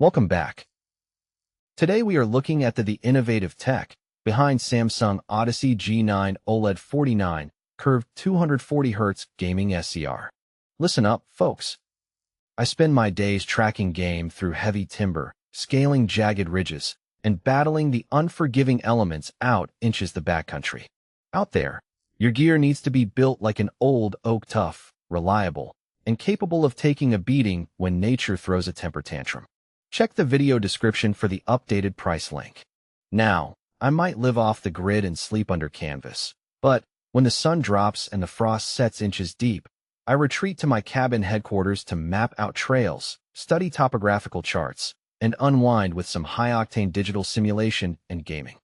Welcome back. Today we are looking at the innovative tech behind Samsung Odyssey G9 OLED 49 curved 240Hz gaming SCR. Listen up, folks. I spend my days tracking game through heavy timber, scaling jagged ridges, and battling the unforgiving elements out inches the backcountry. Out there, your gear needs to be built like an old oak tough, reliable, and capable of taking a beating when nature throws a temper tantrum. Check the video description for the updated price link. Now, I might live off the grid and sleep under canvas, but when the sun drops and the frost sets inches deep, I retreat to my cabin headquarters to map out trails, study topographical charts, and unwind with some high-octane digital simulation and gaming.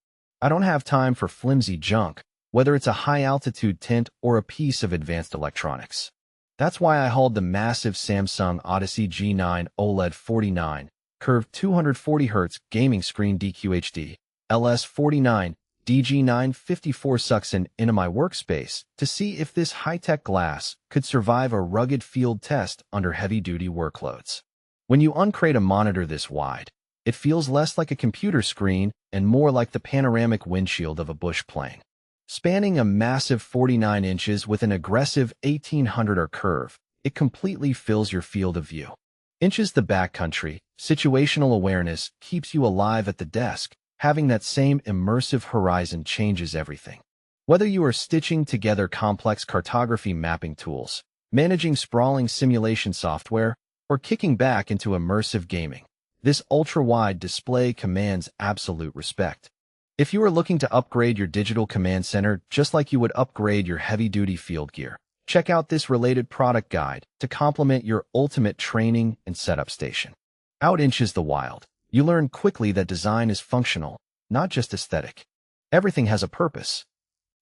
I don't have time for flimsy junk, whether it's a high-altitude tint or a piece of advanced electronics. That's why I hauled the massive Samsung Odyssey G9 OLED 49 curved 240Hz Gaming Screen DQHD LS49 DG954 suction into my workspace to see if this high-tech glass could survive a rugged field test under heavy-duty workloads. When you uncrate a monitor this wide, it feels less like a computer screen and more like the panoramic windshield of a bush plane. Spanning a massive 49 inches with an aggressive 1800R curve, it completely fills your field of view. Inches the backcountry, situational awareness keeps you alive at the desk. Having that same immersive horizon changes everything. Whether you are stitching together complex cartography mapping tools, managing sprawling simulation software, or kicking back into immersive gaming, this ultra-wide display commands absolute respect. If you are looking to upgrade your digital command center just like you would upgrade your heavy-duty field gear, check out this related product guide to complement your ultimate training and setup station. Out inches the wild. You learn quickly that design is functional, not just aesthetic. Everything has a purpose.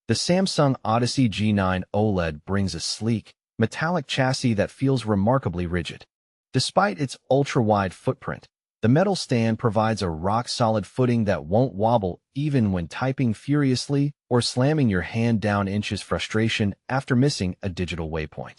The Samsung Odyssey G9 OLED brings a sleek, metallic chassis that feels remarkably rigid. Despite its ultra-wide footprint, the metal stand provides a rock-solid footing that won't wobble even when typing furiously or slamming your hand down inches frustration after missing a digital waypoint.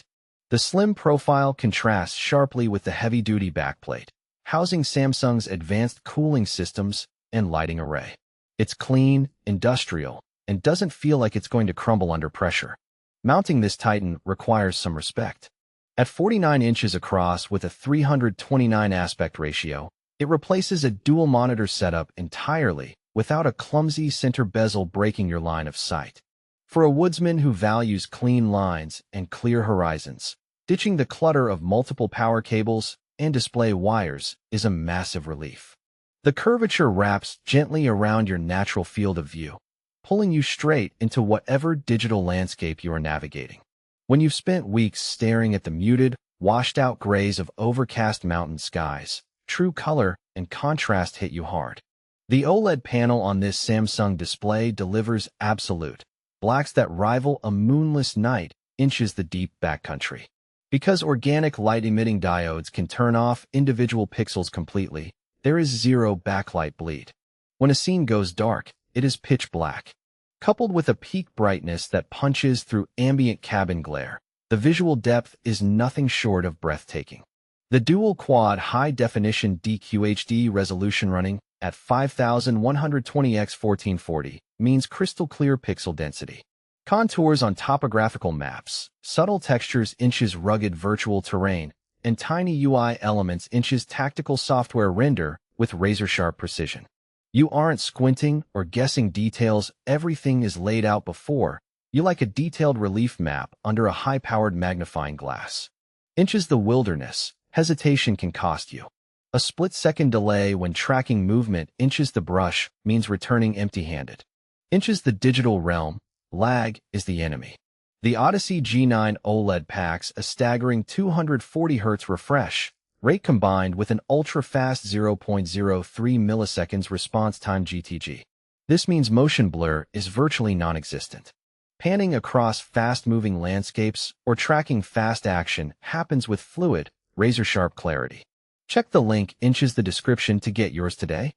The slim profile contrasts sharply with the heavy-duty backplate, housing Samsung's advanced cooling systems and lighting array. It's clean, industrial, and doesn't feel like it's going to crumble under pressure. Mounting this titan requires some respect. At 49 inches across with a 329 aspect ratio, it replaces a dual monitor setup entirely without a clumsy center bezel breaking your line of sight. For a woodsman who values clean lines and clear horizons, ditching the clutter of multiple power cables and display wires is a massive relief. The curvature wraps gently around your natural field of view, pulling you straight into whatever digital landscape you are navigating. When you've spent weeks staring at the muted, washed-out grays of overcast mountain skies, true color and contrast hit you hard. The OLED panel on this Samsung display delivers absolute blacks that rival a moonless night inches the deep backcountry. Because organic light-emitting diodes can turn off individual pixels completely, there is zero backlight bleed. When a scene goes dark, it is pitch black. Coupled with a peak brightness that punches through ambient cabin glare, the visual depth is nothing short of breathtaking. The dual-quad high-definition DQHD resolution running at 5120x1440 means crystal-clear pixel density. Contours on topographical maps, subtle textures inches rugged virtual terrain, and tiny UI elements inches tactical software render with razor-sharp precision. You aren't squinting or guessing details, everything is laid out before you like a detailed relief map under a high-powered magnifying glass. Inches the wilderness, hesitation can cost you. A split-second delay when tracking movement inches the brush means returning empty-handed. Inches the digital realm, lag is the enemy. The Odyssey G9 OLED packs a staggering 240Hz refresh rate combined with an ultra-fast 0.03 milliseconds response time GTG. This means motion blur is virtually non-existent. Panning across fast-moving landscapes or tracking fast action happens with fluid, razor-sharp clarity. Check the link inches the description to get yours today.